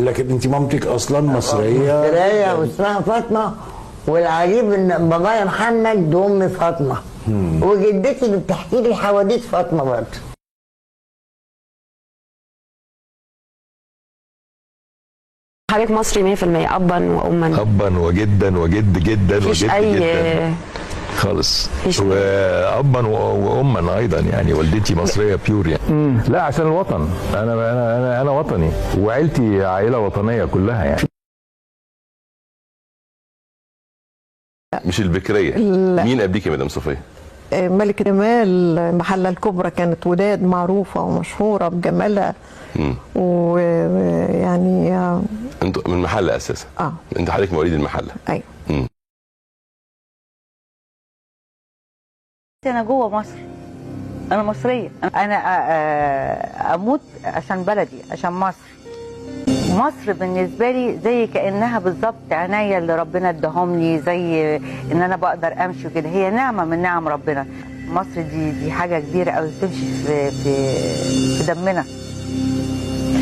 لكن انت مامتك اصلا مصريه مصريه واسمها فاطمه، والعجيب ان بابايا محمد وامي فاطمه، وجدتي اللي بتحكي لي حواديت فاطمه برضه. حضرتك مصري 100% ابا واما؟ ابا وجدا وجد جدا مفيش وجد اي جدا خالص، وابا واما ايضا، يعني والدتي مصريه بيور يعني. لا عشان الوطن، انا وطني، وعيلتي عائله وطنيه كلها يعني. مش البكريه. مين قبليك يا مدام صفيه؟ ملك رمال المحله الكبرى كانت وداد معروفه ومشهوره بجمالها. ويعني انتوا من المحله اساسا؟ انت حضرتك مواليد المحله؟ ايوه. انا جوه مصر، انا مصريه، انا اموت عشان بلدي، عشان مصر. مصر بالنسبه لي زي كانها بالظبط عينيا اللي ربنا اداهم لي، زي ان انا بقدر امشي وكده، هي نعمه من نعم ربنا. مصر دي حاجه كبيره قوي تمشي في دمنا.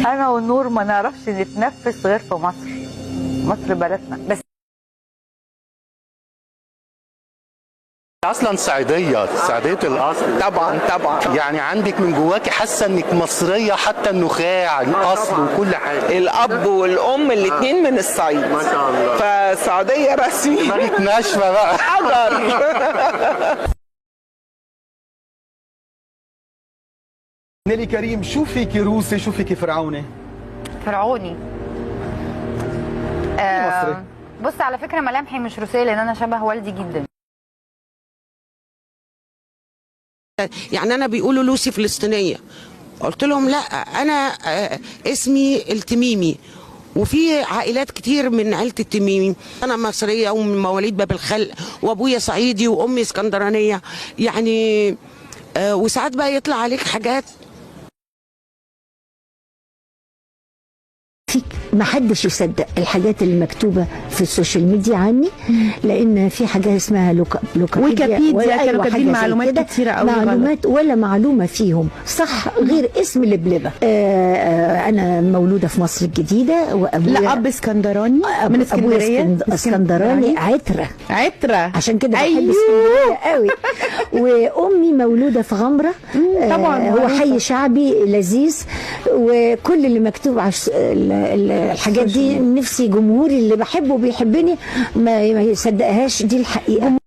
انا والنور ما نعرفش نتنفس غير في مصر. مصر بلدنا. بس اصلا صعيديه الاصل. طبعا يعني عندك من جواكي حاسه انك مصريه، حتى النخاع الاصل وكل حاجه. الاب والام الاثنين من الصعيد ما شاء الله، فصعيديه رسمي. دماغك ناشفه بقى حجر. نيلي كريم، شو فيكي روسي شو فيكي فرعوني؟ فرعوني. مصري. بص على فكره ملامحي مش روسيه لان انا شبه والدي جدا. يعني انا بيقولوا لوسي فلسطينيه، قلت لهم لا انا اسمي التميمي، وفي عائلات كتير من عيله التميمي. انا مصريه ومن مواليد باب الخلق، وابويا صعيدي وامي اسكندرانيه يعني. وساعات بقى يطلع عليك حاجات ما حدش يصدق الحاجات اللي مكتوبه في السوشيال ميديا عني، لان في حاجه اسمها ويكيبيديا كانوا كاتبين معلومات كتيره قوي، معلومات ولا معلومه فيهم صح غير اسم لبلبه. انا مولوده في مصر الجديده، وابويا لا اب اسكندراني من اسكندريه، اسكندراني عتره عشان كده بحب اسكندريه قوي. وامي مولوده في غمره، طبعا هو حي شعبي لذيذ. وكل اللي مكتوب على الحاجات دي نفسي جمهوري اللي بحبه بيحبني ما يصدقهاش، دي الحقيقة.